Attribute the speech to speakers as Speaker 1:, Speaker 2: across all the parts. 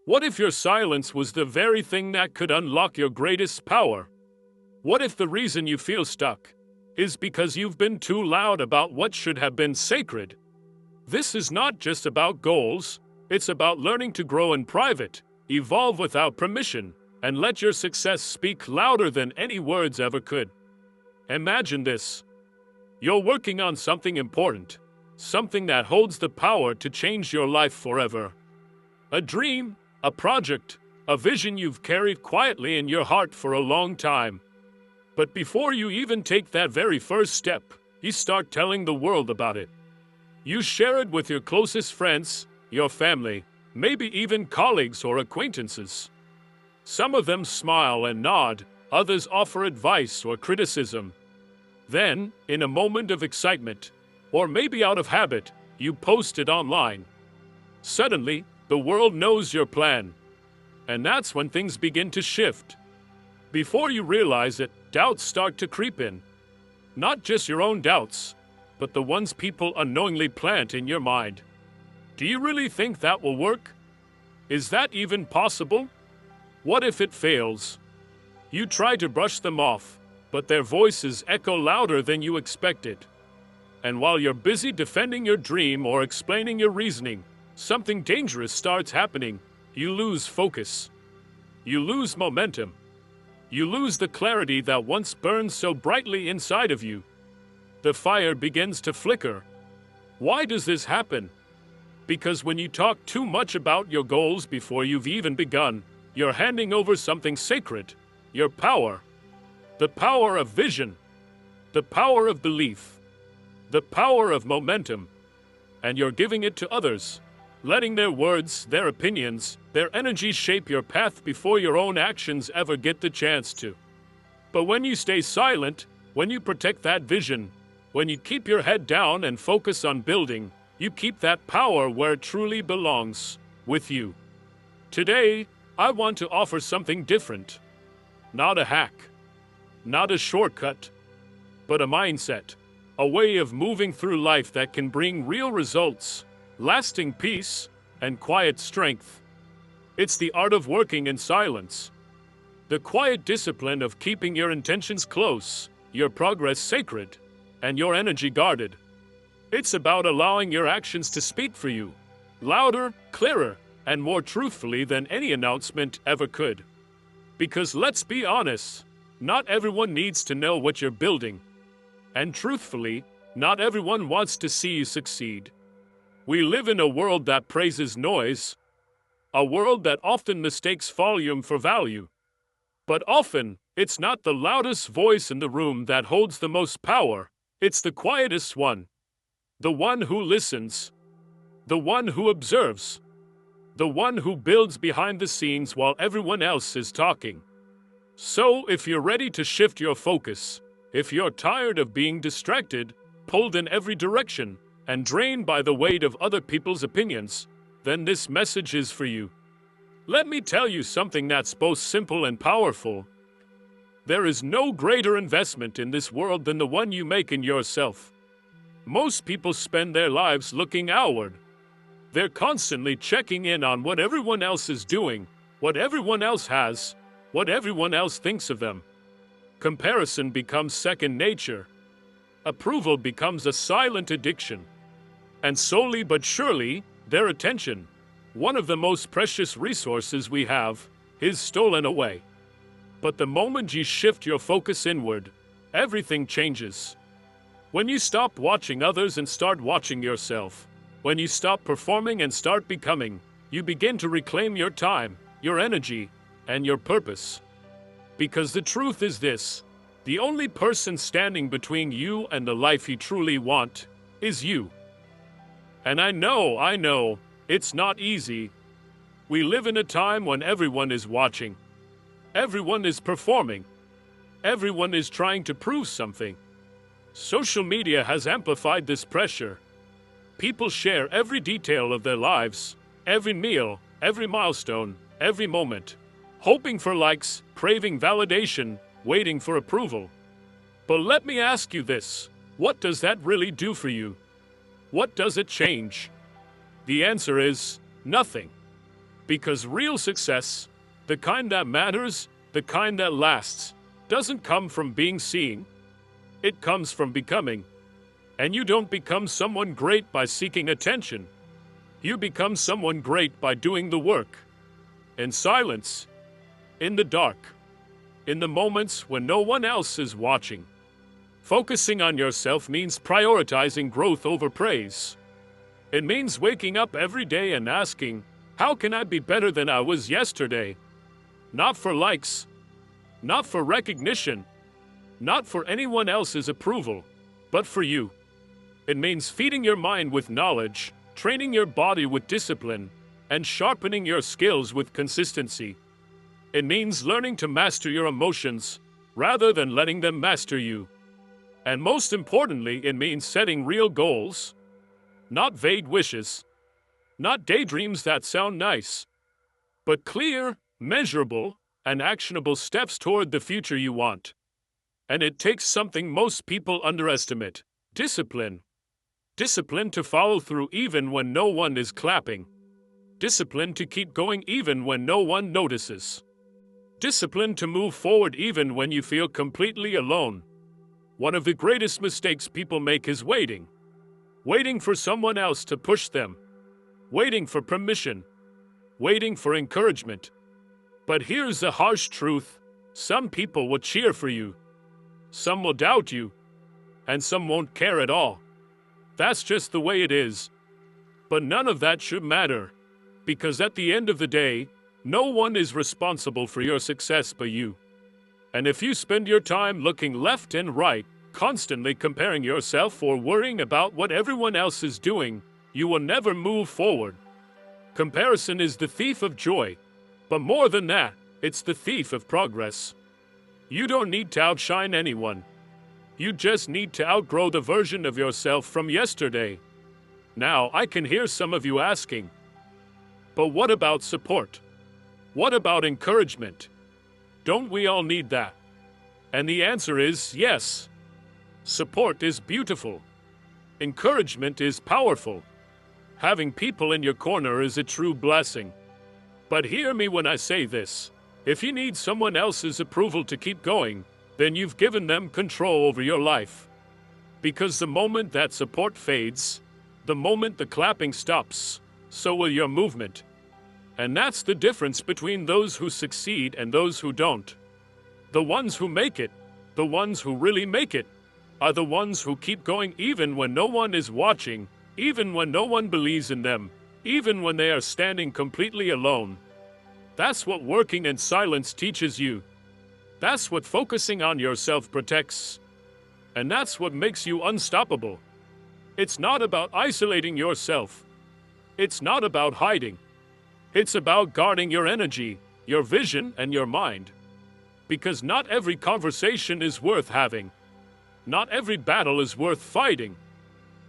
Speaker 1: What if your silence was the very thing that could unlock your greatest power? What if the reason you feel stuck is because you've been too loud about what should have been sacred? This is not just about goals, it's about learning to grow in private, evolve without permission, and let your success speak louder than any words ever could. Imagine this. You're working on something important, something that holds the power to change your life forever. A dream, a project, a vision you've carried quietly in your heart for a long time. But before you even take that very first step, you start telling the world about it. You share it with your closest friends, your family, maybe even colleagues or acquaintances. Some of them smile and nod, others offer advice or criticism. Then, in a moment of excitement, or maybe out of habit, you post it online. Suddenly, the world knows your plan. And that's when things begin to shift. Before you realize it, doubts start to creep in. Not just your own doubts, but the ones people unknowingly plant in your mind. Do you really think that will work? Is that even possible? What if it fails? You try to brush them off, but their voices echo louder than you expected. And while you're busy defending your dream or explaining your reasoning, something dangerous starts happening. You lose focus. You lose momentum. You lose the clarity that once burned so brightly inside of you. The fire begins to flicker. Why does this happen? Because when you talk too much about your goals before you've even begun, you're handing over something sacred, your power. The power of vision, the power of belief, the power of momentum, and you're giving it to others, letting their words, their opinions, their energy shape your path before your own actions ever get the chance to. But when you stay silent, when you protect that vision, when you keep your head down and focus on building, you keep that power where it truly belongs, with you. Today, I want to offer something different. Not a hack, not a shortcut, but a mindset, a way of moving through life that can bring real results, lasting peace, and quiet strength. It's the art of working in silence. The quiet discipline of keeping your intentions close, your progress sacred, and your energy guarded. It's about allowing your actions to speak for you, louder, clearer, and more truthfully than any announcement ever could. Because let's be honest, not everyone needs to know what you're building. And truthfully, not everyone wants to see you succeed. We live in a world that praises noise, a world that often mistakes volume for value. But often, it's not the loudest voice in the room that holds the most power, it's the quietest one. The one who listens, the one who observes, the one who builds behind the scenes while everyone else is talking. So, if you're ready to shift your focus, if you're tired of being distracted, pulled in every direction, and drained by the weight of other people's opinions, then this message is for you. Let me tell you something that's both simple and powerful. There is no greater investment in this world than the one you make in yourself. Most people spend their lives looking outward. They're constantly checking in on what everyone else is doing, what everyone else has, what everyone else thinks of them. Comparison becomes second nature. Approval becomes a silent addiction. And slowly but surely, their attention, one of the most precious resources we have, is stolen away. But the moment you shift your focus inward, everything changes. When you stop watching others and start watching yourself, when you stop performing and start becoming, you begin to reclaim your time, your energy, and your purpose. Because the truth is this, the only person standing between you and the life you truly want is you. And I know, it's not easy. We live in a time when everyone is watching. Everyone is performing. Everyone is trying to prove something. Social media has amplified this pressure. People share every detail of their lives, every meal, every milestone, every moment, hoping for likes, craving validation, waiting for approval. But let me ask you this, what does that really do for you? What does it change? The answer is nothing. Because real success, the kind that matters, the kind that lasts, doesn't come from being seen. It comes from becoming. And you don't become someone great by seeking attention. You become someone great by doing the work. In silence, in the dark, in the moments when no one else is watching. Focusing on yourself means prioritizing growth over praise. It means waking up every day and asking, how can I be better than I was yesterday? Not for likes, not for recognition, not for anyone else's approval, but for you. It means feeding your mind with knowledge, training your body with discipline, and sharpening your skills with consistency. It means learning to master your emotions rather than letting them master you. And most importantly, it means setting real goals, not vague wishes, not daydreams that sound nice, but clear, measurable, and actionable steps toward the future you want. And it takes something most people underestimate: discipline. Discipline to follow through even when no one is clapping. Discipline to keep going even when no one notices. Discipline to move forward even when you feel completely alone. One of the greatest mistakes people make is waiting. Waiting for someone else to push them. Waiting for permission. Waiting for encouragement. But here's the harsh truth: some people will cheer for you. Some will doubt you. And some won't care at all. That's just the way it is. But none of that should matter. Because at the end of the day, no one is responsible for your success but you. And if you spend your time looking left and right, constantly comparing yourself or worrying about what everyone else is doing, you will never move forward. Comparison is the thief of joy. But more than that, it's the thief of progress. You don't need to outshine anyone. You just need to outgrow the version of yourself from yesterday. Now, I can hear some of you asking, but what about support? What about encouragement? Don't we all need that? And the answer is yes. Support is beautiful. Encouragement is powerful. Having people in your corner is a true blessing. But hear me when I say this. If you need someone else's approval to keep going, then you've given them control over your life. Because the moment that support fades, the moment the clapping stops, so will your movement. And that's the difference between those who succeed and those who don't. The ones who make it, the ones who really make it, are the ones who keep going even when no one is watching, even when no one believes in them, even when they are standing completely alone. That's what working in silence teaches you. That's what focusing on yourself protects. And that's what makes you unstoppable. It's not about isolating yourself. It's not about hiding. It's about guarding your energy, your vision, and your mind. Because not every conversation is worth having. Not every battle is worth fighting.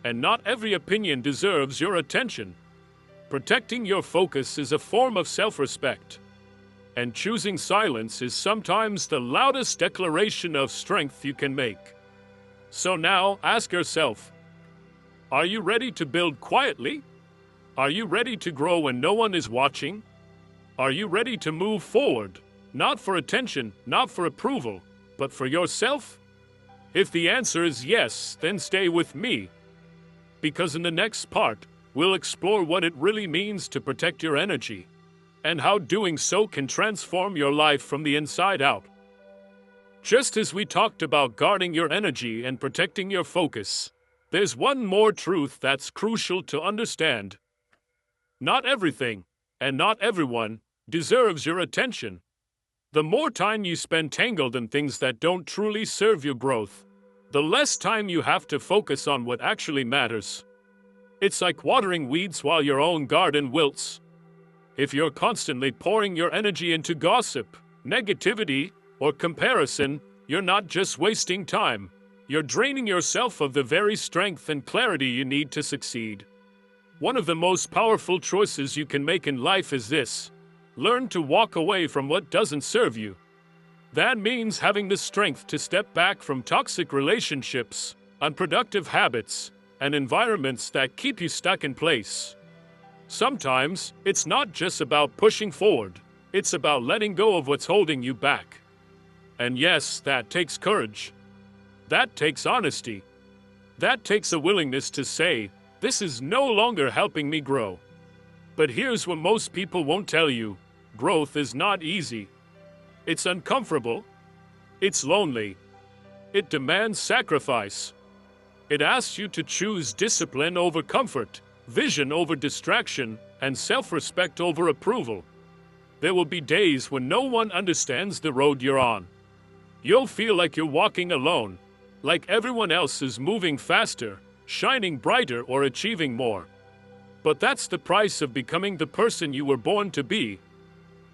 Speaker 1: And not every opinion deserves your attention. Protecting your focus is a form of self-respect. And choosing silence is sometimes the loudest declaration of strength you can make. So now, ask yourself, are you ready to build quietly? Are you ready to grow when no one is watching? Are you ready to move forward, not for attention, not for approval, but for yourself? If the answer is yes, then stay with me. Because in the next part, we'll explore what it really means to protect your energy, and how doing so can transform your life from the inside out. Just as we talked about guarding your energy and protecting your focus, there's one more truth that's crucial to understand. Not everything, and not everyone, deserves your attention. The more time you spend tangled in things that don't truly serve your growth, the less time you have to focus on what actually matters. It's like watering weeds while your own garden wilts. If you're constantly pouring your energy into gossip, negativity, or comparison, you're not just wasting time. You're draining yourself of the very strength and clarity you need to succeed. One of the most powerful choices you can make in life is this: learn to walk away from what doesn't serve you. That means having the strength to step back from toxic relationships, unproductive habits, and environments that keep you stuck in place. Sometimes, it's not just about pushing forward, it's about letting go of what's holding you back. And yes, that takes courage. That takes honesty. That takes a willingness to say, this is no longer helping me grow. But here's what most people won't tell you. Growth is not easy. It's uncomfortable. It's lonely. It demands sacrifice. It asks you to choose discipline over comfort, vision over distraction, and self-respect over approval. There will be days when no one understands the road you're on. You'll feel like you're walking alone, like everyone else is moving faster, shining brighter, or achieving more. But that's the price of becoming the person you were born to be.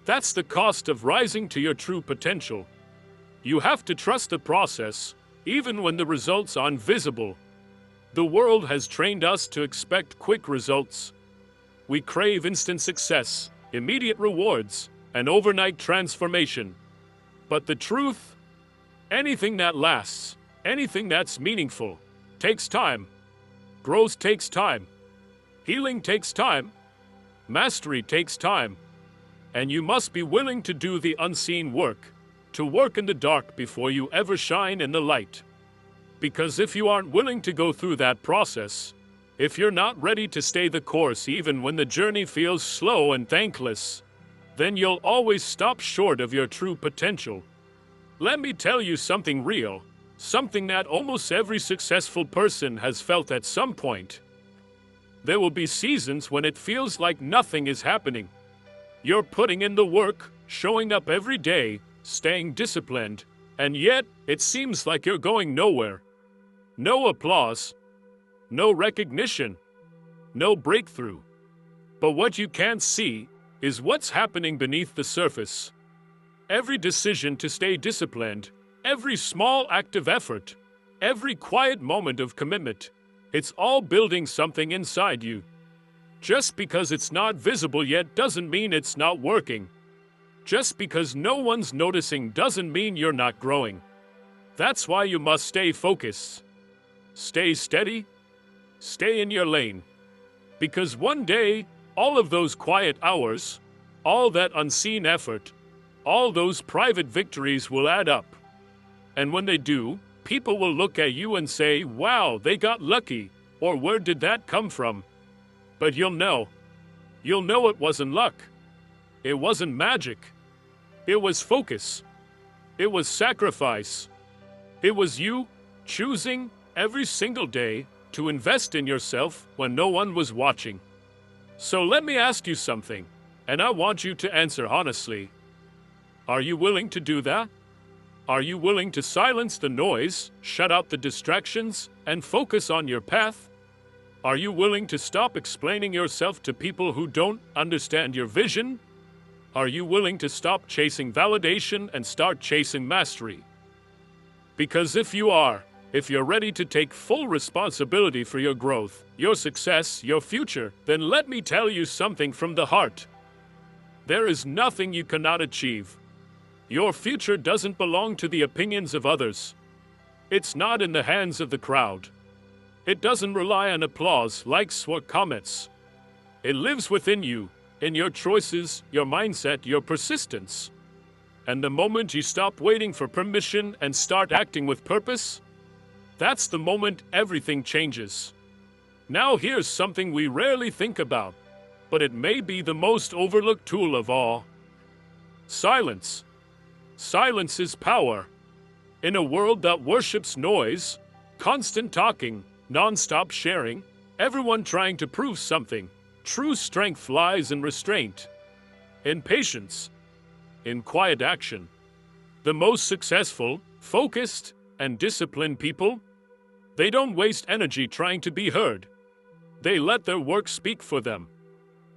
Speaker 1: That's the cost of rising to your true potential. You have to trust the process, even when the results aren't visible. The world has trained us to expect quick results. We crave instant success, immediate rewards, and overnight transformation. But the truth? Anything that lasts, anything that's meaningful, takes time. Growth takes time. Healing takes time. Mastery takes time. And you must be willing to do the unseen work, to work in the dark before you ever shine in the light. Because if you aren't willing to go through that process, if you're not ready to stay the course even when the journey feels slow and thankless, then you'll always stop short of your true potential. Let me tell you something real, something that almost every successful person has felt at some point. There will be seasons when it feels like nothing is happening. You're putting in the work, showing up every day, staying disciplined, and yet it seems like you're going nowhere. No applause, no recognition, no breakthrough. But what you can't see is what's happening beneath the surface. Every decision to stay disciplined, every small act of effort, every quiet moment of commitment, it's all building something inside you. Just because it's not visible yet doesn't mean it's not working. Just because no one's noticing doesn't mean you're not growing. That's why you must stay focused. Stay steady. Stay in your lane. Because one day, all of those quiet hours, all that unseen effort, all those private victories will add up. And when they do, people will look at you and say, wow, they got lucky, or where did that come from? But you'll know. You'll know it wasn't luck. It wasn't magic. It was focus. It was sacrifice. It was you choosing every single day to invest in yourself when no one was watching. So let me ask you something, and I want you to answer honestly. Are you willing to do that? Are you willing to silence the noise, shut out the distractions, and focus on your path? Are you willing to stop explaining yourself to people who don't understand your vision? Are you willing to stop chasing validation and start chasing mastery? Because if you are, if you're ready to take full responsibility for your growth, your success, your future, then let me tell you something from the heart. There is nothing you cannot achieve. Your future doesn't belong to the opinions of others. It's not in the hands of the crowd. It doesn't rely on applause, likes, or comments. It lives within you, in your choices, your mindset, your persistence. And the moment you stop waiting for permission and start acting with purpose, that's the moment everything changes. Now here's something we rarely think about, but it may be the most overlooked tool of all. Silence. Silence is power. In a world that worships noise, constant talking, non-stop sharing, everyone trying to prove something, true strength lies in restraint, in patience, in quiet action. The most successful, focused, and disciplined people, they don't waste energy trying to be heard. They let their work speak for them.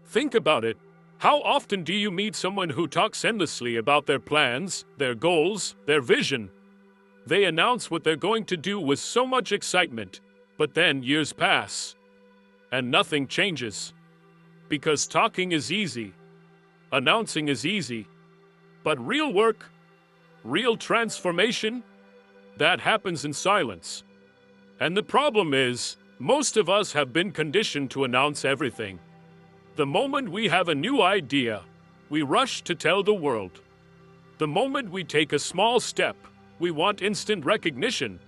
Speaker 1: Think about it. How often do you meet someone who talks endlessly about their plans, their goals, their vision? They announce what they're going to do with so much excitement, but then years pass, and nothing changes. Because talking is easy, announcing is easy, but real work, real transformation, that happens in silence. And the problem is, most of us have been conditioned to announce everything. The moment we have a new idea, we rush to tell the world. The moment we take a small step, we want instant recognition.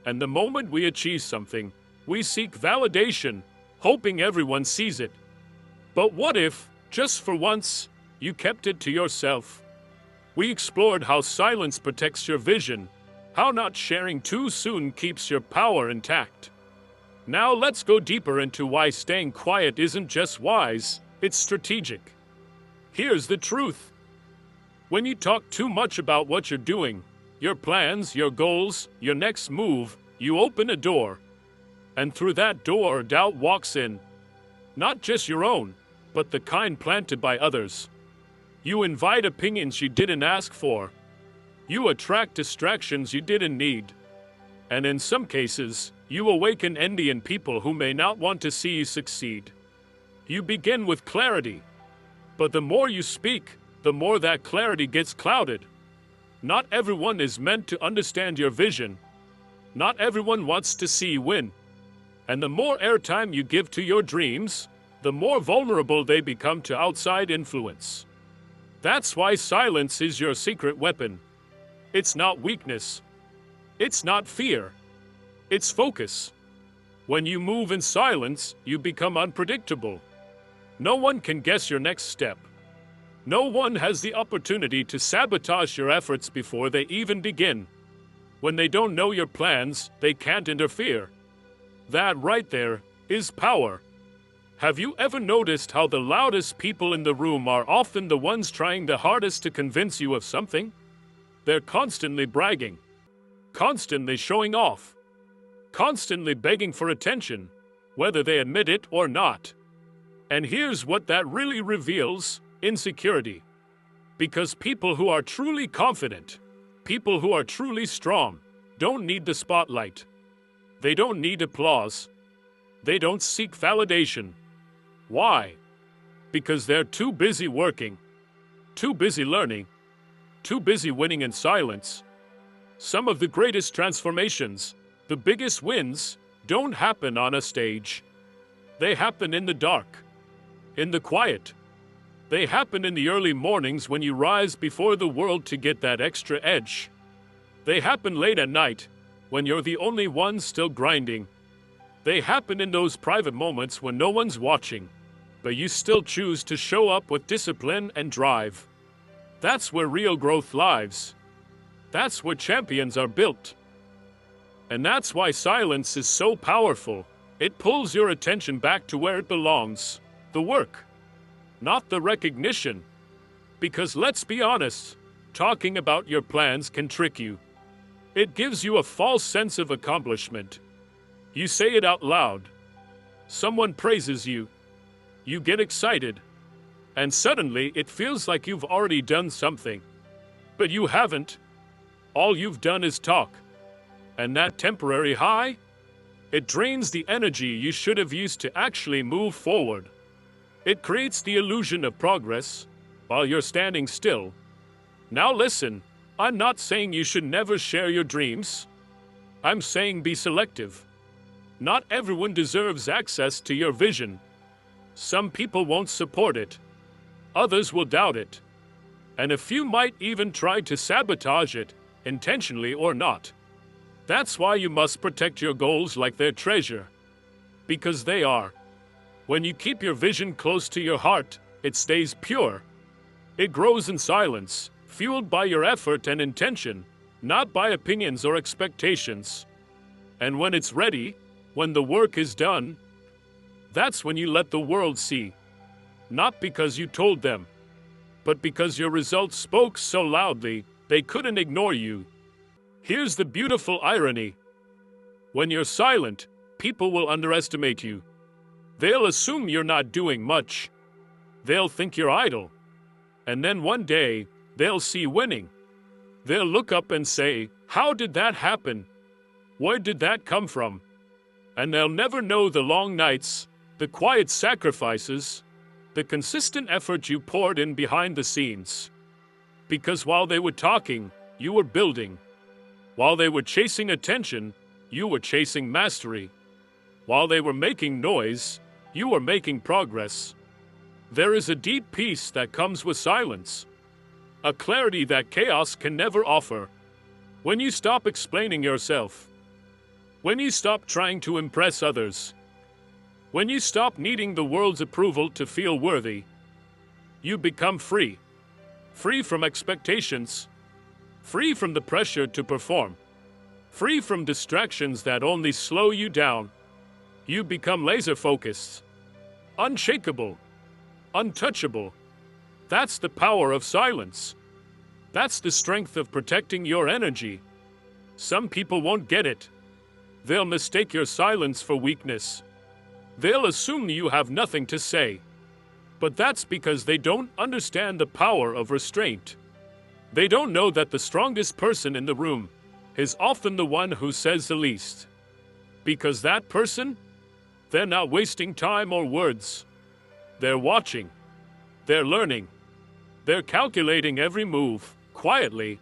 Speaker 1: And the moment we achieve something, we seek validation, hoping everyone sees it. But what if, just for once, you kept it to yourself? We explored how silence protects your vision, how not sharing too soon keeps your power intact. Now let's go deeper into why staying quiet isn't just wise, it's strategic. Here's the truth. When you talk too much about what you're doing, your plans, your goals, your next move, you open a door. And through that door, doubt walks in. Not just your own, but the kind planted by others. You invite opinions you didn't ask for. You attract distractions you didn't need. And in some cases, you awaken envy in people who may not want to see you succeed. You begin with clarity. But the more you speak, the more that clarity gets clouded. Not everyone is meant to understand your vision. Not everyone wants to see you win. And the more airtime you give to your dreams, the more vulnerable they become to outside influence. That's why silence is your secret weapon. It's not weakness. It's not fear. It's focus. When you move in silence, you become unpredictable. No one can guess your next step. No one has the opportunity to sabotage your efforts before they even begin. When they don't know your plans, they can't interfere. That right there is power. Have you ever noticed how the loudest people in the room are often the ones trying the hardest to convince you of something? They're constantly bragging, constantly showing off, constantly begging for attention, whether they admit it or not. And here's what that really reveals: insecurity. Because people who are truly confident, people who are truly strong, don't need the spotlight. They don't need applause. They don't seek validation. Why? Because they're too busy working, too busy learning, too busy winning in silence. Some of the greatest transformations, the biggest wins, don't happen on a stage. They happen in the dark, in the quiet. They happen in the early mornings when you rise before the world to get that extra edge. They happen late at night, when you're the only one still grinding. They happen in those private moments when no one's watching, but you still choose to show up with discipline and drive. That's where real growth lives. That's where champions are built. And that's why silence is so powerful. It pulls your attention back to where it belongs, the work, not the recognition. Because let's be honest, talking about your plans can trick you. It gives you a false sense of accomplishment. You say it out loud. Someone praises you. You get excited. And suddenly it feels like you've already done something. But you haven't. All you've done is talk. And that temporary high, it drains the energy you should have used to actually move forward. It creates the illusion of progress while you're standing still. Now listen, I'm not saying you should never share your dreams. I'm saying be selective. Not everyone deserves access to your vision. Some people won't support it. Others will doubt it. And a few might even try to sabotage it, intentionally or not. That's why you must protect your goals like they're treasure. Because they are. When you keep your vision close to your heart, it stays pure. It grows in silence, fueled by your effort and intention, not by opinions or expectations. And when it's ready, when the work is done, that's when you let the world see. Not because you told them, but because your results spoke so loudly, they couldn't ignore you. Here's the beautiful irony. When you're silent, people will underestimate you. They'll assume you're not doing much. They'll think you're idle. And then one day, they'll see winning. They'll look up and say, "How did that happen? Where did that come from?" And they'll never know the long nights, the quiet sacrifices, the consistent effort you poured in behind the scenes. Because while they were talking, you were building. While they were chasing attention, you were chasing mastery. While they were making noise, you were making progress. There is a deep peace that comes with silence, a clarity that chaos can never offer. When you stop explaining yourself, when you stop trying to impress others, when you stop needing the world's approval to feel worthy, you become free. Free from expectations, free from the pressure to perform, free from distractions that only slow you down. You become laser-focused, unshakable, untouchable. That's the power of silence. That's the strength of protecting your energy. Some people won't get it. They'll mistake your silence for weakness. They'll assume you have nothing to say. But that's because they don't understand the power of restraint. They don't know that the strongest person in the room is often the one who says the least. Because that person, they're not wasting time or words. They're watching. They're learning. They're calculating every move, quietly.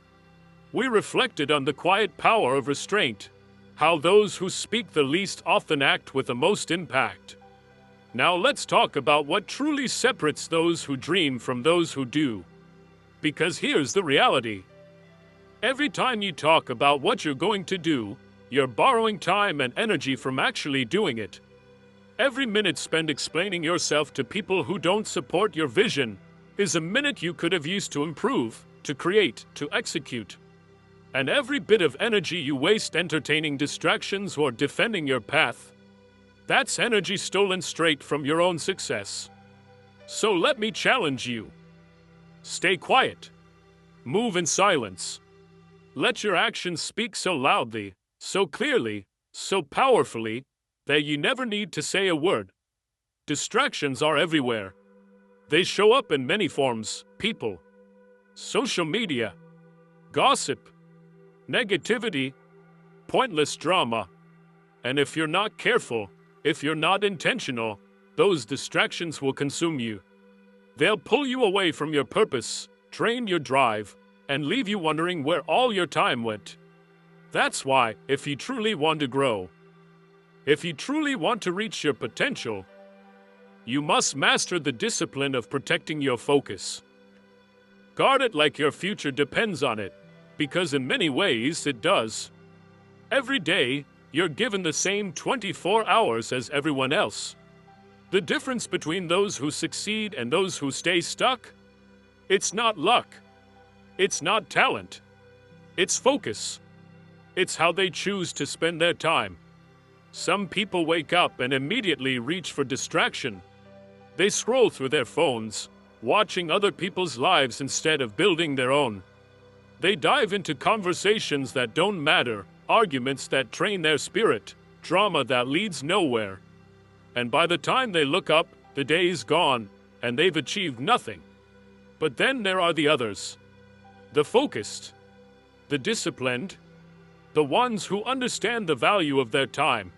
Speaker 1: We reflected on the quiet power of restraint, how those who speak the least often act with the most impact. Now let's talk about what truly separates those who dream from those who do. Because here's the reality. Every time you talk about what you're going to do, you're borrowing time and energy from actually doing it. Every minute spent explaining yourself to people who don't support your vision is a minute you could have used to improve, to create, to execute. And every bit of energy you waste entertaining distractions or defending your path, that's energy stolen straight from your own success. So let me challenge you. Stay quiet. Move in silence. Let your actions speak so loudly, so clearly, so powerfully, that you never need to say a word. Distractions are everywhere. They show up in many forms: people, social media, gossip, negativity, pointless drama. And if you're not careful, if you're not intentional, those distractions will consume you. They'll pull you away from your purpose, drain your drive, and leave you wondering where all your time went. That's why, if you truly want to grow, if you truly want to reach your potential, you must master the discipline of protecting your focus. Guard it like your future depends on it, because in many ways it does. Every day, you're given the same 24 hours as everyone else. The difference between those who succeed and those who stay stuck? It's not luck. It's not talent. It's focus. It's how they choose to spend their time. Some people wake up and immediately reach for distraction. They scroll through their phones, watching other people's lives instead of building their own. They dive into conversations that don't matter, arguments that train their spirit, drama that leads nowhere. And by the time they look up, the day is gone, and they've achieved nothing. But then there are the others. The focused, the disciplined, the ones who understand the value of their time.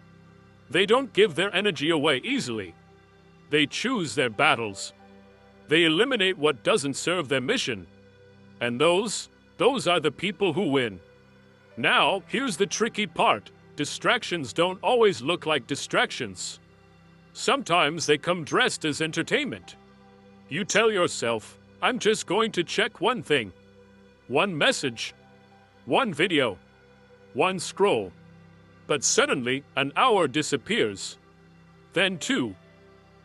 Speaker 1: They don't give their energy away easily. They choose their battles. They eliminate what doesn't serve their mission. And those are the people who win. Now, here's the tricky part. Distractions don't always look like distractions. Sometimes they come dressed as entertainment. You tell yourself, I'm just going to check one thing, one message, one video, one scroll. But suddenly, an hour disappears. Then two.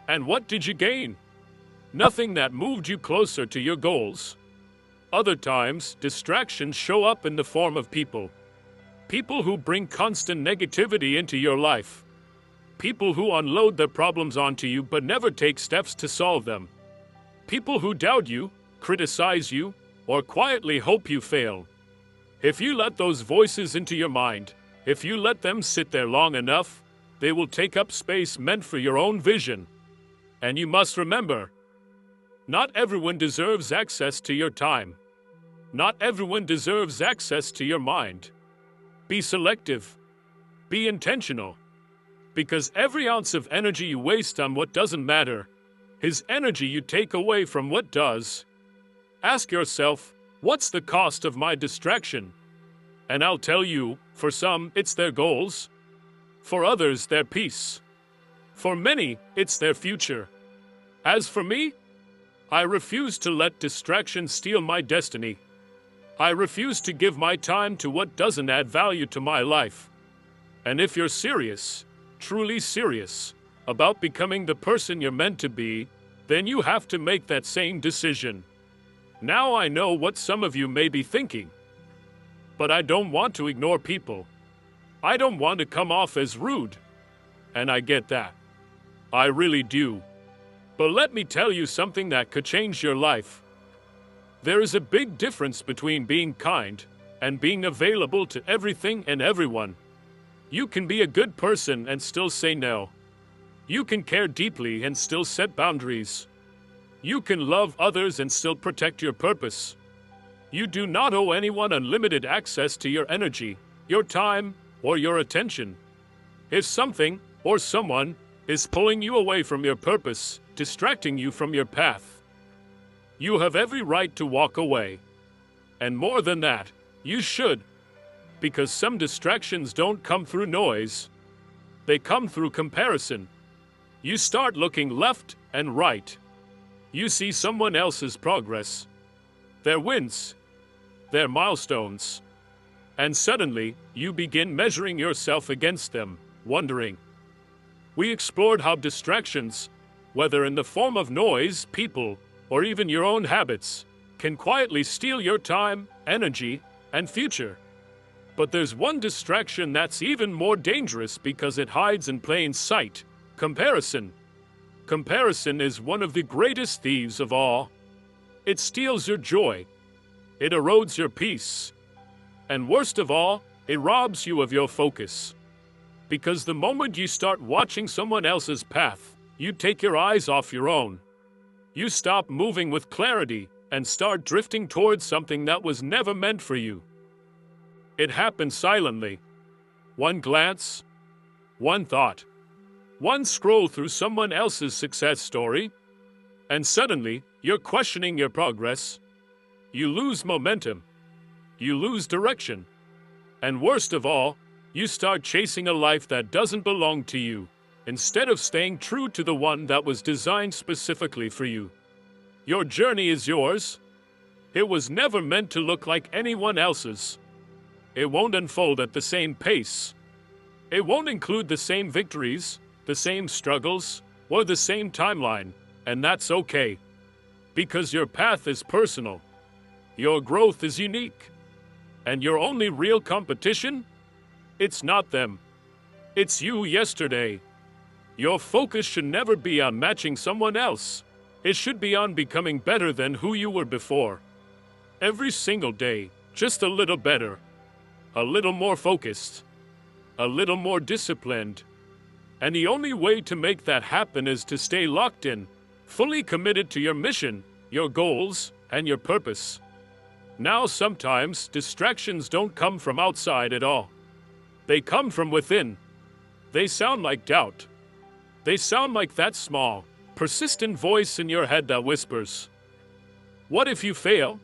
Speaker 1: And what did you gain? Nothing that moved you closer to your goals. Other times, distractions show up in the form of people. People who bring constant negativity into your life. People who unload their problems onto you but never take steps to solve them. People who doubt you, criticize you, or quietly hope you fail. If you let those voices into your mind, if you let them sit there long enough, they will take up space meant for your own vision. And you must remember, not everyone deserves access to your time. Not everyone deserves access to your mind. Be selective. Be intentional. Because every ounce of energy you waste on what doesn't matter is energy you take away from what does. Ask yourself, what's the cost of my distraction? And I'll tell you, for some, it's their goals. For others, their peace. For many, it's their future. As for me, I refuse to let distraction steal my destiny. I refuse to give my time to what doesn't add value to my life. And if you're serious, truly serious, about becoming the person you're meant to be, then you have to make that same decision. Now I know what some of you may be thinking. But I don't want to ignore people. I don't want to come off as rude. And I get that. I really do. But let me tell you something that could change your life. There is a big difference between being kind and being available to everything and everyone. You can be a good person and still say no. You can care deeply and still set boundaries. You can love others and still protect your purpose. You do not owe anyone unlimited access to your energy, your time, or your attention. If something or someone is pulling you away from your purpose, distracting you from your path, you have every right to walk away. And more than that, you should. Because some distractions don't come through noise. They come through comparison. You start looking left and right. You see someone else's progress, their wins, their milestones. And suddenly, you begin measuring yourself against them, wondering. We explored how distractions, whether in the form of noise, people, or even your own habits, can quietly steal your time, energy, and future. But there's one distraction that's even more dangerous because it hides in plain sight: comparison. Comparison is one of the greatest thieves of all. It steals your joy. It erodes your peace. And worst of all, it robs you of your focus. Because the moment you start watching someone else's path, you take your eyes off your own. You stop moving with clarity and start drifting towards something that was never meant for you. It happens silently. One glance, one thought, one scroll through someone else's success story, and suddenly you're questioning your progress. You lose momentum. You lose direction. And worst of all, you start chasing a life that doesn't belong to you, instead of staying true to the one that was designed specifically for you. Your journey is yours. It was never meant to look like anyone else's. It won't unfold at the same pace. It won't include the same victories, the same struggles, or the same timeline, and that's okay. Because your path is personal. Your growth is unique. And your only real competition? It's not them. It's you yesterday. Your focus should never be on matching someone else. It should be on becoming better than who you were before. Every single day, just a little better. A little more focused. A little more disciplined. And the only way to make that happen is to stay locked in, fully committed to your mission, your goals, and your purpose. Now sometimes distractions don't come from outside at all. They come from within. They sound like doubt. They sound like that small, persistent voice in your head that whispers, "What if you fail?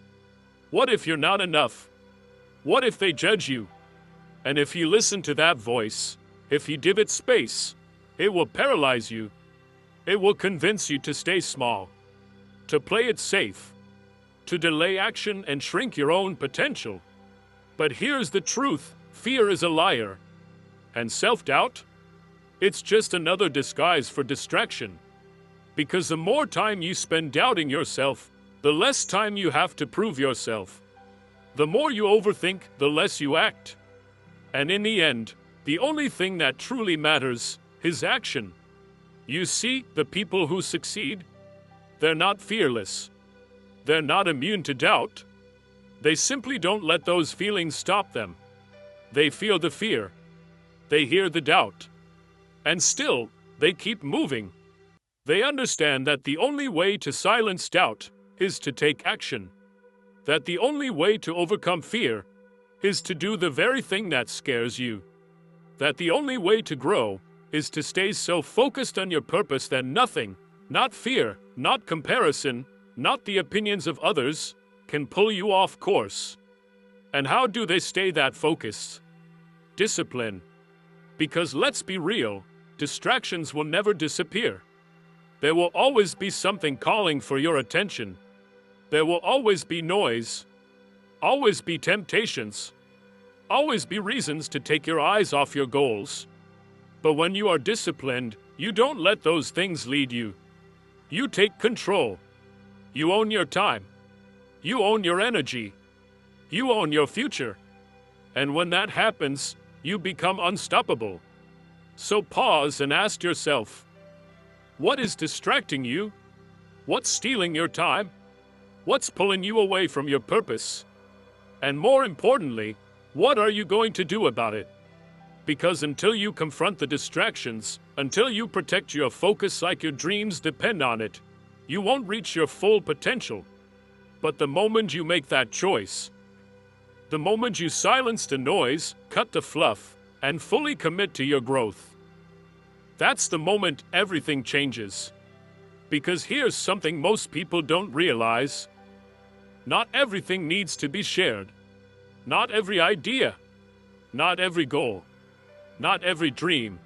Speaker 1: What if you're not enough? What if they judge you?" And if you listen to that voice, if you give it space, it will paralyze you. It will convince you to stay small, to play it safe, to delay action and shrink your own potential. But here's the truth: fear is a liar. And self-doubt? It's just another disguise for distraction. Because the more time you spend doubting yourself, the less time you have to prove yourself. The more you overthink, the less you act. And in the end, the only thing that truly matters is action. You see, the people who succeed, they're not fearless. They're not immune to doubt. They simply don't let those feelings stop them. They feel the fear. They hear the doubt. And still, they keep moving. They understand that the only way to silence doubt is to take action. That the only way to overcome fear is to do the very thing that scares you. That the only way to grow is to stay so focused on your purpose that nothing, not fear, not comparison, not the opinions of others, can pull you off course. And how do they stay that focused? Discipline. Because let's be real, distractions will never disappear. There will always be something calling for your attention. There will always be noise, always be temptations, always be reasons to take your eyes off your goals. But when you are disciplined, you don't let those things lead you. You take control. You own your time. You own your energy. You own your future. And when that happens, you become unstoppable. So pause and ask yourself, what is distracting you? What's stealing your time? What's pulling you away from your purpose? And more importantly, what are you going to do about it? Because until you confront the distractions, until you protect your focus like your dreams depend on it, you won't reach your full potential. But the moment you make that choice, the moment you silence the noise, cut the fluff, and fully commit to your growth, that's the moment everything changes. Because here's something most people don't realize. Not everything needs to be shared. Not every idea. Not every goal. Not every dream.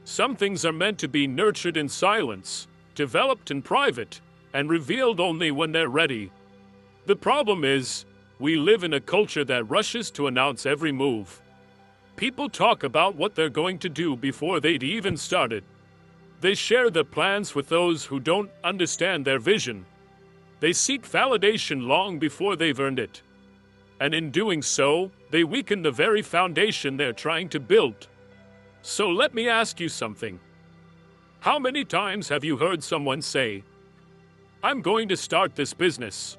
Speaker 1: Some things are meant to be nurtured in silence, developed in private, and revealed only when they're ready. The problem is, we live in a culture that rushes to announce every move. People talk about what they're going to do before they'd even started. They share their plans with those who don't understand their vision. They seek validation long before they've earned it. And in doing so, they weaken the very foundation they're trying to build. So let me ask you something. How many times have you heard someone say, "I'm going to start this business.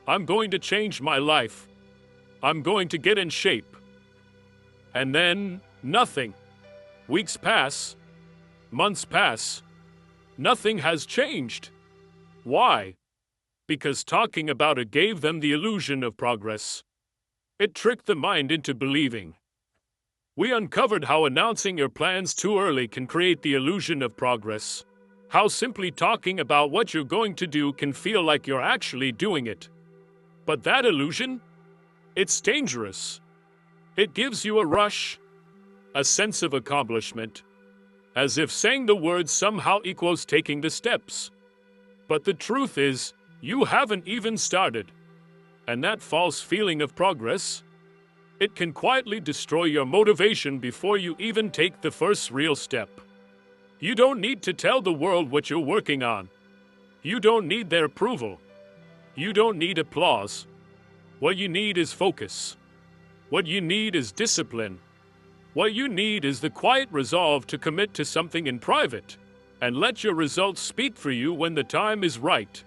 Speaker 1: I'm going to change my life. I'm going to get in shape." And then, nothing. Weeks pass. Months pass. Nothing has changed. Why? Because talking about it gave them the illusion of progress. It tricked the mind into believing. We uncovered how announcing your plans too early can create the illusion of progress. How simply talking about what you're going to do can feel like you're actually doing it. But that illusion? It's dangerous. It gives you a rush, a sense of accomplishment, as if saying the words somehow equals taking the steps. But the truth is, you haven't even started. And that false feeling of progress, it can quietly destroy your motivation before you even take the first real step. You don't need to tell the world what you're working on. You don't need their approval. You don't need applause. What you need is focus. What you need is discipline. What you need is the quiet resolve to commit to something in private and let your results speak for you when the time is right.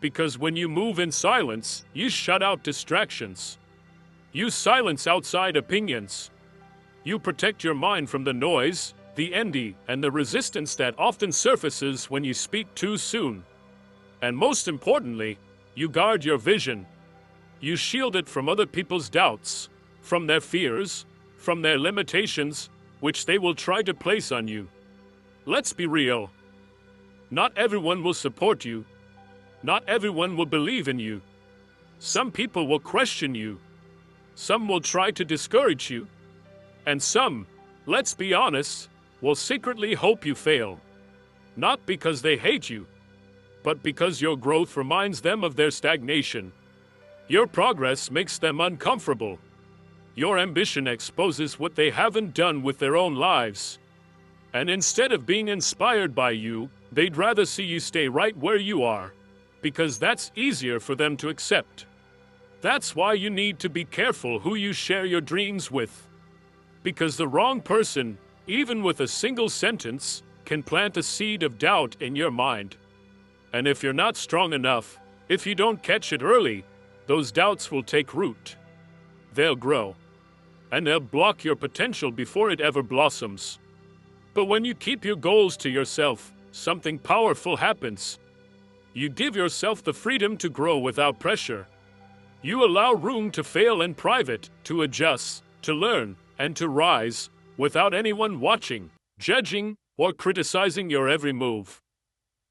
Speaker 1: Because when you move in silence, you shut out distractions. You silence outside opinions. You protect your mind from the noise, the envy, and the resistance that often surfaces when you speak too soon. And most importantly, you guard your vision. You shield it from other people's doubts, from their fears, from their limitations, which they will try to place on you. Let's be real. Not everyone will support you. Not everyone will believe in you. Some people will question you. Some will try to discourage you. And some, let's be honest, will secretly hope you fail. Not because they hate you, but because your growth reminds them of their stagnation. Your progress makes them uncomfortable. Your ambition exposes what they haven't done with their own lives. And instead of being inspired by you, they'd rather see you stay right where you are, because that's easier for them to accept. That's why you need to be careful who you share your dreams with. Because the wrong person, even with a single sentence, can plant a seed of doubt in your mind. And if you're not strong enough, if you don't catch it early, those doubts will take root. They'll grow. And they'll block your potential before it ever blossoms. But when you keep your goals to yourself, something powerful happens. You give yourself the freedom to grow without pressure. You allow room to fail in private, to adjust, to learn, and to rise, without anyone watching, judging, or criticizing your every move.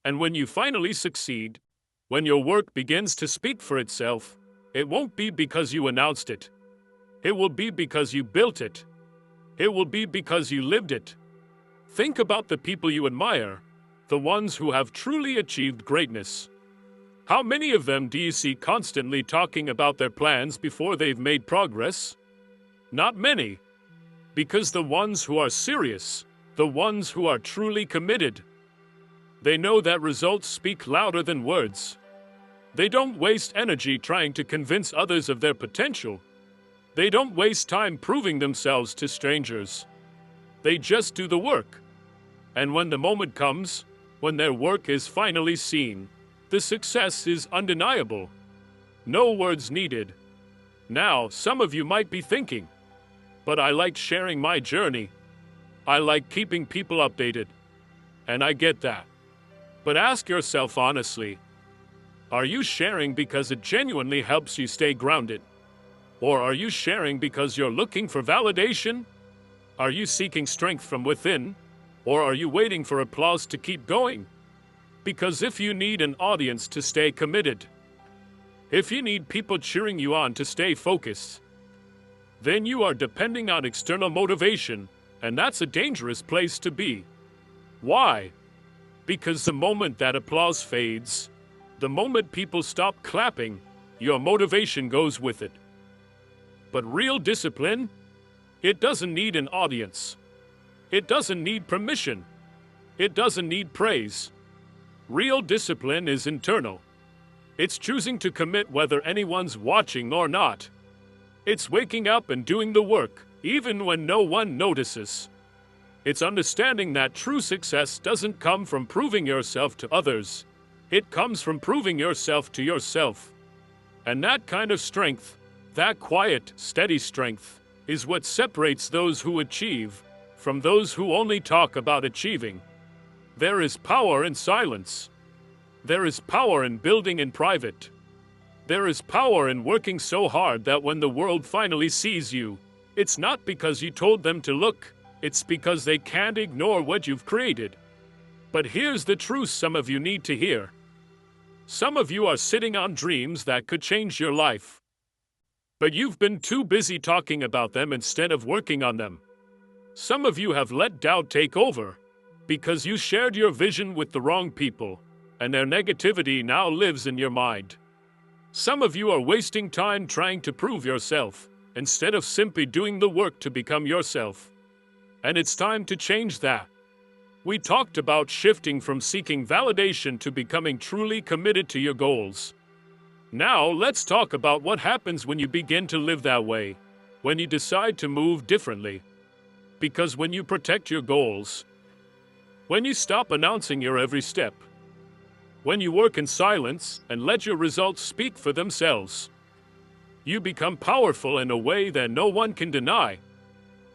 Speaker 1: And when you finally succeed, when your work begins to speak for itself, it won't be because you announced it. It will be because you built it. It will be because you lived it. Think about the people you admire, the ones who have truly achieved greatness. How many of them do you see constantly talking about their plans before they've made progress? Not many. Because the ones who are serious, the ones who are truly committed, they know that results speak louder than words. They don't waste energy trying to convince others of their potential. They don't waste time proving themselves to strangers. They just do the work. And when the moment comes, when their work is finally seen, the success is undeniable. No words needed. Now, some of you might be thinking, but I like sharing my journey. I like keeping people updated. And I get that. But ask yourself honestly, are you sharing because it genuinely helps you stay grounded? Or are you sharing because you're looking for validation? Are you seeking strength from within? Or are you waiting for applause to keep going? Because if you need an audience to stay committed, if you need people cheering you on to stay focused, then you are depending on external motivation, and that's a dangerous place to be. Why? Because the moment that applause fades, the moment people stop clapping, your motivation goes with it. But real discipline, it doesn't need an audience. It doesn't need permission. It doesn't need praise. Real discipline is internal. It's choosing to commit whether anyone's watching or not. It's waking up and doing the work, even when no one notices. It's understanding that true success doesn't come from proving yourself to others. It comes from proving yourself to yourself. And that kind of strength, that quiet, steady strength, is what separates those who achieve from those who only talk about achieving. There is power in silence. There is power in building in private. There is power in working so hard that when the world finally sees you, it's not because you told them to look, it's because they can't ignore what you've created. But here's the truth some of you need to hear. Some of you are sitting on dreams that could change your life. But you've been too busy talking about them instead of working on them. Some of you have let doubt take over because you shared your vision with the wrong people, and their negativity now lives in your mind. Some of you are wasting time trying to prove yourself, instead of simply doing the work to become yourself. And it's time to change that. We talked about shifting from seeking validation to becoming truly committed to your goals. Now, let's talk about what happens when you begin to live that way, when you decide to move differently. Because when you protect your goals, when you stop announcing your every step, when you work in silence and let your results speak for themselves, you become powerful in a way that no one can deny.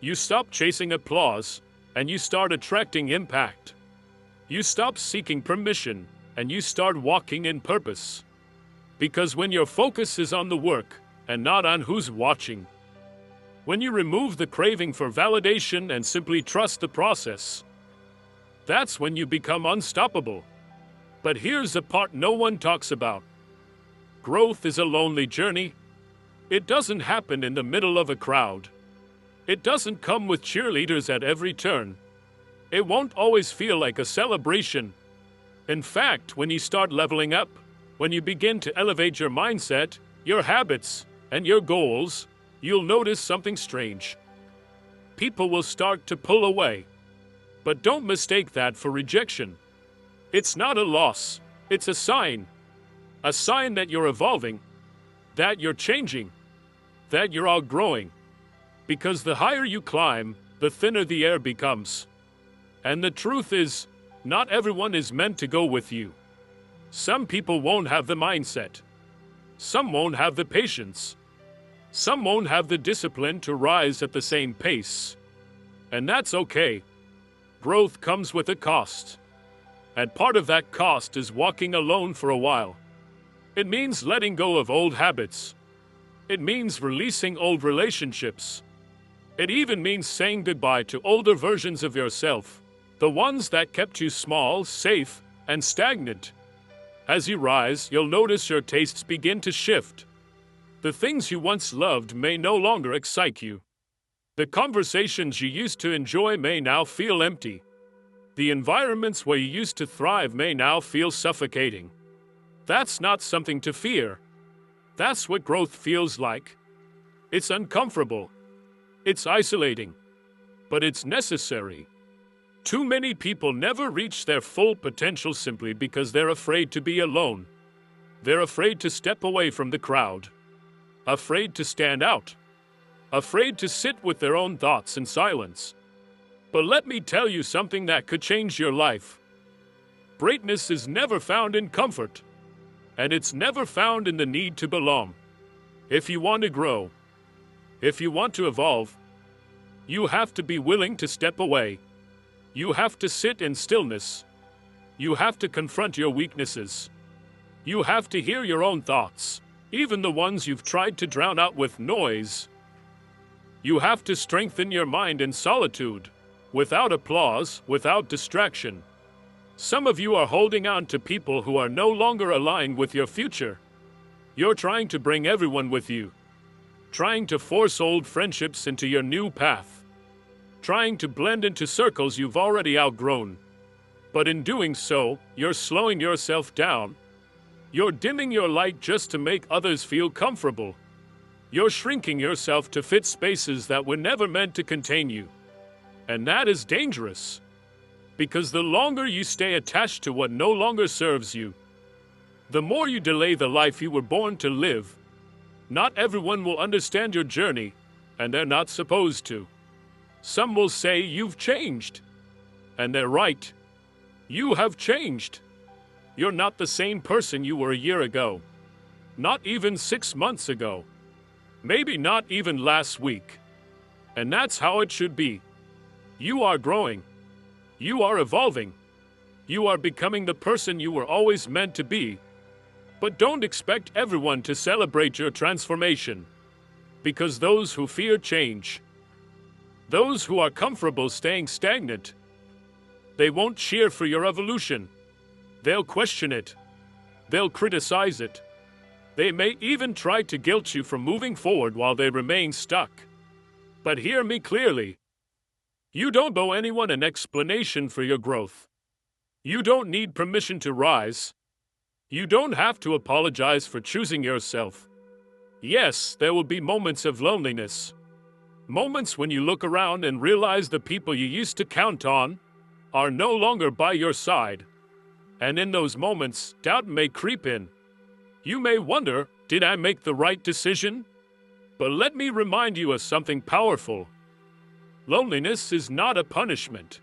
Speaker 1: You stop chasing applause, and you start attracting impact. You stop seeking permission, and you start walking in purpose. Because when your focus is on the work, and not on who's watching, when you remove the craving for validation and simply trust the process, that's when you become unstoppable. But here's the part no one talks about. Growth is a lonely journey. It doesn't happen in the middle of a crowd. It doesn't come with cheerleaders at every turn. It won't always feel like a celebration. In fact, when you start leveling up, when you begin to elevate your mindset, your habits, and your goals, you'll notice something strange. People will start to pull away. But don't mistake that for rejection. It's not a loss. It's a sign. A sign that you're evolving, that you're changing, that you're outgrowing. Because the higher you climb, the thinner the air becomes. And the truth is, not everyone is meant to go with you. Some people won't have the mindset. Some won't have the patience. Some won't have the discipline to rise at the same pace. And that's okay. Growth comes with a cost. And part of that cost is walking alone for a while. It means letting go of old habits. It means releasing old relationships. It even means saying goodbye to older versions of yourself, the ones that kept you small, safe, and stagnant. As you rise, you'll notice your tastes begin to shift. The things you once loved may no longer excite you. The conversations you used to enjoy may now feel empty. The environments where you used to thrive may now feel suffocating. That's not something to fear. That's what growth feels like. It's uncomfortable. It's isolating. But it's necessary. Too many people never reach their full potential simply because they're afraid to be alone. They're afraid to step away from the crowd. Afraid to stand out. Afraid to sit with their own thoughts in silence. But let me tell you something that could change your life. Greatness is never found in comfort. And it's never found in the need to belong. If you want to grow, if you want to evolve, you have to be willing to step away. You have to sit in stillness. You have to confront your weaknesses. You have to hear your own thoughts, even the ones you've tried to drown out with noise. You have to strengthen your mind in solitude, without applause, without distraction. Some of you are holding on to people who are no longer aligned with your future. You're trying to bring everyone with you. Trying to force old friendships into your new path. Trying to blend into circles you've already outgrown. But in doing so, you're slowing yourself down. You're dimming your light just to make others feel comfortable. You're shrinking yourself to fit spaces that were never meant to contain you. And that is dangerous. Because the longer you stay attached to what no longer serves you, the more you delay the life you were born to live. Not everyone will understand your journey, and they're not supposed to. Some will say you've changed. And they're right. You have changed. You're not the same person you were a year ago. Not even 6 months ago. Maybe not even last week. And that's how it should be. You are growing. You are evolving. You are becoming the person you were always meant to be. But don't expect everyone to celebrate your transformation. Because those who fear change, those who are comfortable staying stagnant, they won't cheer for your evolution. They'll question it. They'll criticize it. They may even try to guilt you from moving forward while they remain stuck. But hear me clearly. You don't owe anyone an explanation for your growth. You don't need permission to rise. You don't have to apologize for choosing yourself. Yes, there will be moments of loneliness. Moments when you look around and realize the people you used to count on are no longer by your side. And in those moments, doubt may creep in. You may wonder, did I make the right decision? But let me remind you of something powerful. Loneliness is not a punishment.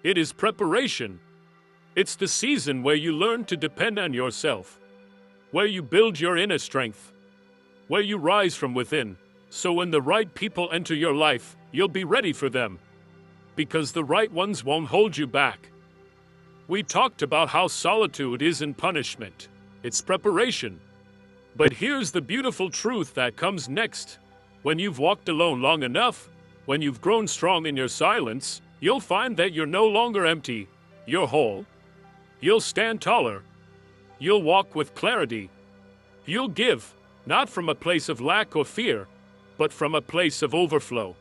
Speaker 1: It is preparation. It's the season where you learn to depend on yourself, where you build your inner strength, where you rise from within, so when the right people enter your life, you'll be ready for them, because the right ones won't hold you back. We talked about how solitude isn't punishment, it's preparation. But here's the beautiful truth that comes next. When you've walked alone long enough, when you've grown strong in your silence, you'll find that you're no longer empty, you're whole. You'll stand taller. You'll walk with clarity. You'll give, not from a place of lack or fear, but from a place of overflow.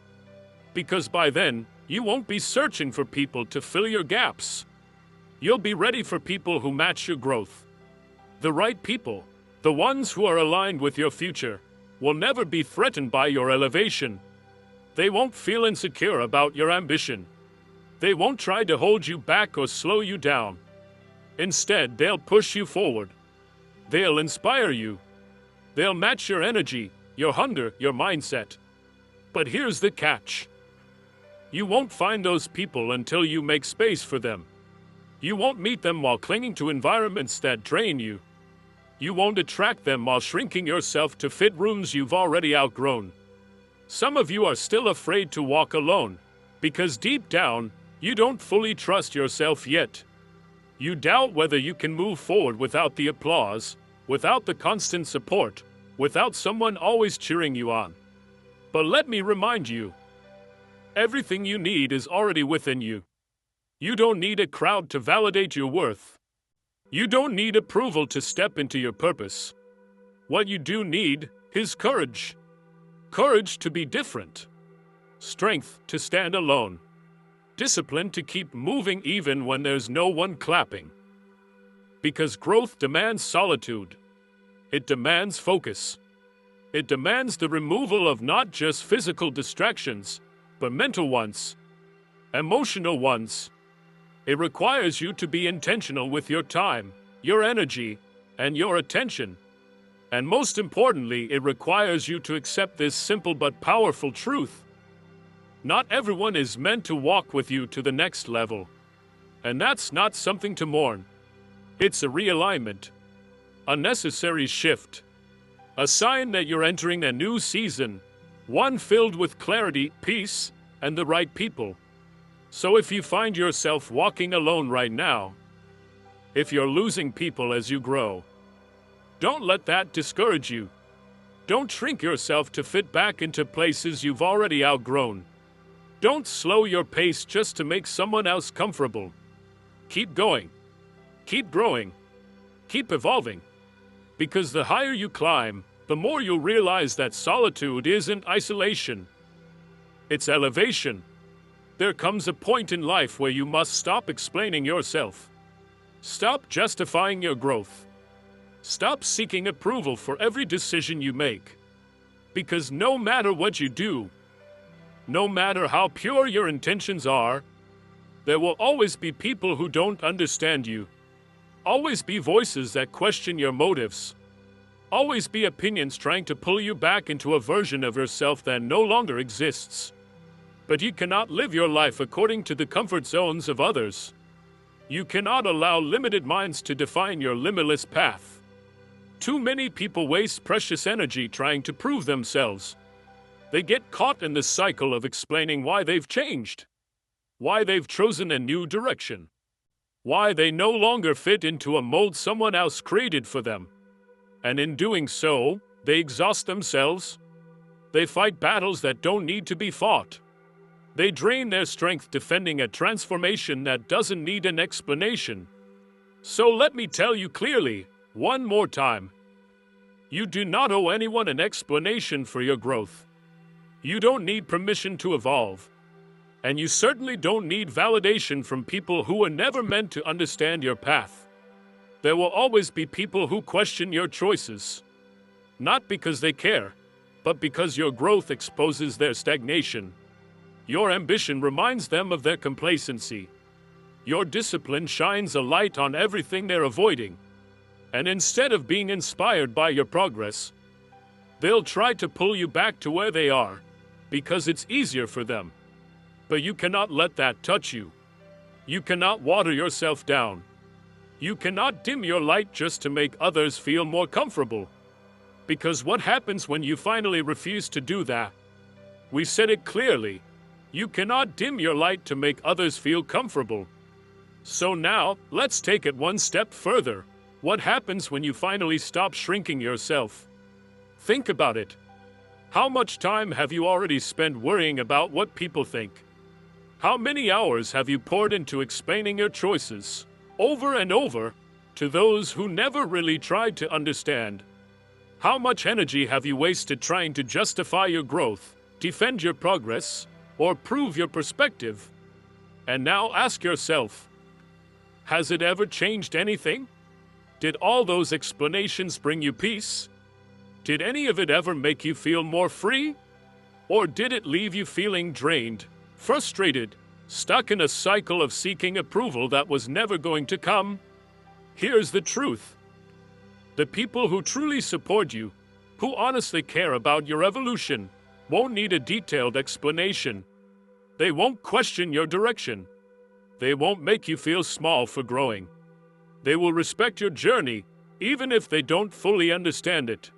Speaker 1: Because by then, you won't be searching for people to fill your gaps. You'll be ready for people who match your growth. The right people, the ones who are aligned with your future, will never be threatened by your elevation. They won't feel insecure about your ambition. They won't try to hold you back or slow you down. Instead, they'll push you forward. They'll inspire you. They'll match your energy, your hunger, your mindset. But here's the catch. You won't find those people until you make space for them. You won't meet them while clinging to environments that drain you. You won't attract them while shrinking yourself to fit rooms you've already outgrown. Some of you are still afraid to walk alone, because deep down, you don't fully trust yourself yet. You doubt whether you can move forward without the applause, without the constant support, without someone always cheering you on. But let me remind you, everything you need is already within you. You don't need a crowd to validate your worth. You don't need approval to step into your purpose. What you do need is courage. Courage to be different. Strength to stand alone. Discipline to keep moving even when there's no one clapping. Because growth demands solitude. It demands focus. It demands the removal of not just physical distractions, but mental ones, emotional ones. It requires you to be intentional with your time, your energy, and your attention. And most importantly, it requires you to accept this simple but powerful truth. Not everyone is meant to walk with you to the next level. And that's not something to mourn. It's a realignment, a necessary shift, a sign that you're entering a new season, one filled with clarity, peace, and the right people. So if you find yourself walking alone right now, if you're losing people as you grow, don't let that discourage you. Don't shrink yourself to fit back into places you've already outgrown. Don't slow your pace just to make someone else comfortable. Keep going. Keep growing. Keep evolving. Because the higher you climb, the more you'll realize that solitude isn't isolation. It's elevation. There comes a point in life where you must stop explaining yourself. Stop justifying your growth. Stop seeking approval for every decision you make. Because no matter what you do, no matter how pure your intentions are, there will always be people who don't understand you. Always be voices that question your motives. Always be opinions trying to pull you back into a version of yourself that no longer exists. But you cannot live your life according to the comfort zones of others. You cannot allow limited minds to define your limitless path. Too many people waste precious energy trying to prove themselves. They get caught in the cycle of explaining why they've changed, why they've chosen a new direction, why they no longer fit into a mold someone else created for them. And in doing so, they exhaust themselves. They fight battles that don't need to be fought. They drain their strength defending a transformation that doesn't need an explanation. So let me tell you clearly, one more time. You do not owe anyone an explanation for your growth. You don't need permission to evolve. And you certainly don't need validation from people who were never meant to understand your path. There will always be people who question your choices. Not because they care, but because your growth exposes their stagnation. Your ambition reminds them of their complacency. Your discipline shines a light on everything they're avoiding. And instead of being inspired by your progress, they'll try to pull you back to where they are, because it's easier for them. But you cannot let that touch you. You cannot water yourself down. You cannot dim your light just to make others feel more comfortable. Because what happens when you finally refuse to do that? We said it clearly. You cannot dim your light to make others feel comfortable. So now, let's take it one step further. What happens when you finally stop shrinking yourself? Think about it. How much time have you already spent worrying about what people think? How many hours have you poured into explaining your choices, over and over, to those who never really tried to understand? How much energy have you wasted trying to justify your growth, defend your progress, or prove your perspective? And now ask yourself, has it ever changed anything? Did all those explanations bring you peace? Did any of it ever make you feel more free? Or did it leave you feeling drained, frustrated, stuck in a cycle of seeking approval that was never going to come? Here's the truth. The people who truly support you, who honestly care about your evolution, won't need a detailed explanation. They won't question your direction. They won't make you feel small for growing. They will respect your journey, even if they don't fully understand it.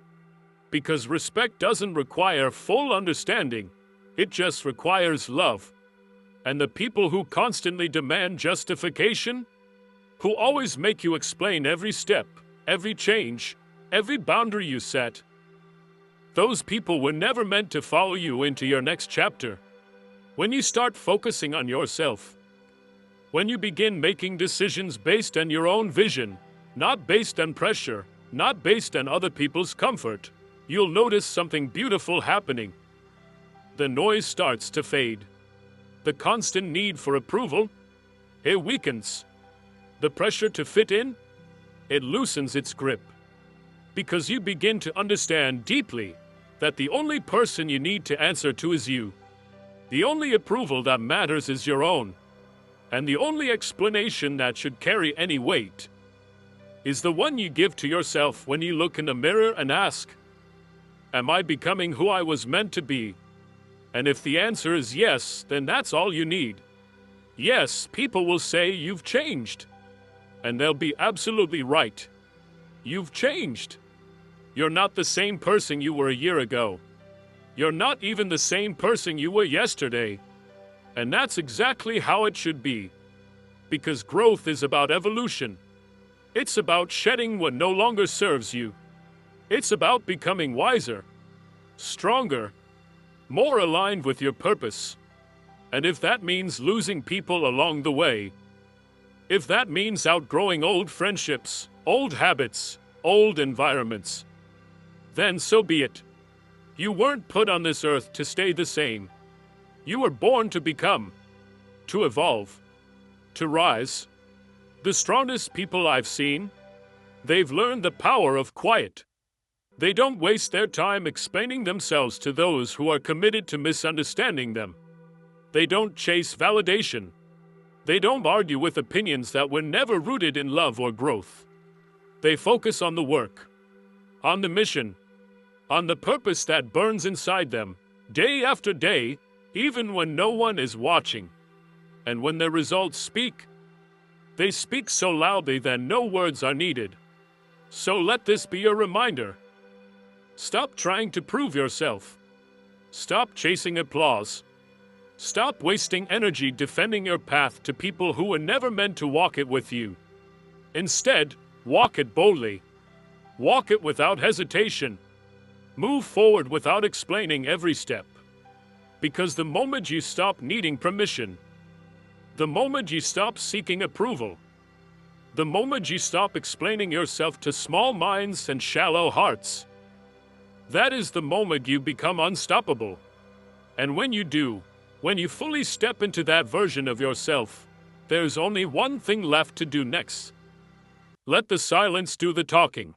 Speaker 1: Because respect doesn't require full understanding, it just requires love. And the people who constantly demand justification, who always make you explain every step, every change, every boundary you set, those people were never meant to follow you into your next chapter. When you start focusing on yourself, when you begin making decisions based on your own vision, not based on pressure, not based on other people's comfort, you'll notice something beautiful happening. The noise starts to fade. The constant need for approval, it weakens. The pressure to fit in, it loosens its grip. Because you begin to understand deeply that the only person you need to answer to is you. The only approval that matters is your own. And the only explanation that should carry any weight is the one you give to yourself when you look in the mirror and ask, "Am I becoming who I was meant to be?" And if the answer is yes, then that's all you need. Yes, people will say you've changed. And they'll be absolutely right. You've changed. You're not the same person you were a year ago. You're not even the same person you were yesterday. And that's exactly how it should be. Because growth is about evolution. It's about shedding what no longer serves you. It's about becoming wiser, stronger, more aligned with your purpose. And if that means losing people along the way, if that means outgrowing old friendships, old habits, old environments, then so be it. You weren't put on this earth to stay the same. You were born to become, to evolve, to rise. The strongest people I've seen, they've learned the power of quiet. They don't waste their time explaining themselves to those who are committed to misunderstanding them. They don't chase validation. They don't argue with opinions that were never rooted in love or growth. They focus on the work, on the mission, on the purpose that burns inside them, day after day, even when no one is watching. And when their results speak, they speak so loudly that no words are needed. So let this be a reminder. Stop trying to prove yourself. Stop chasing applause. Stop wasting energy defending your path to people who were never meant to walk it with you. Instead, walk it boldly. Walk it without hesitation. Move forward without explaining every step. Because the moment you stop needing permission, the moment you stop seeking approval, the moment you stop explaining yourself to small minds and shallow hearts, that is the moment you become unstoppable. And when you do, when you fully step into that version of yourself, there's only one thing left to do next. Let the silence do the talking.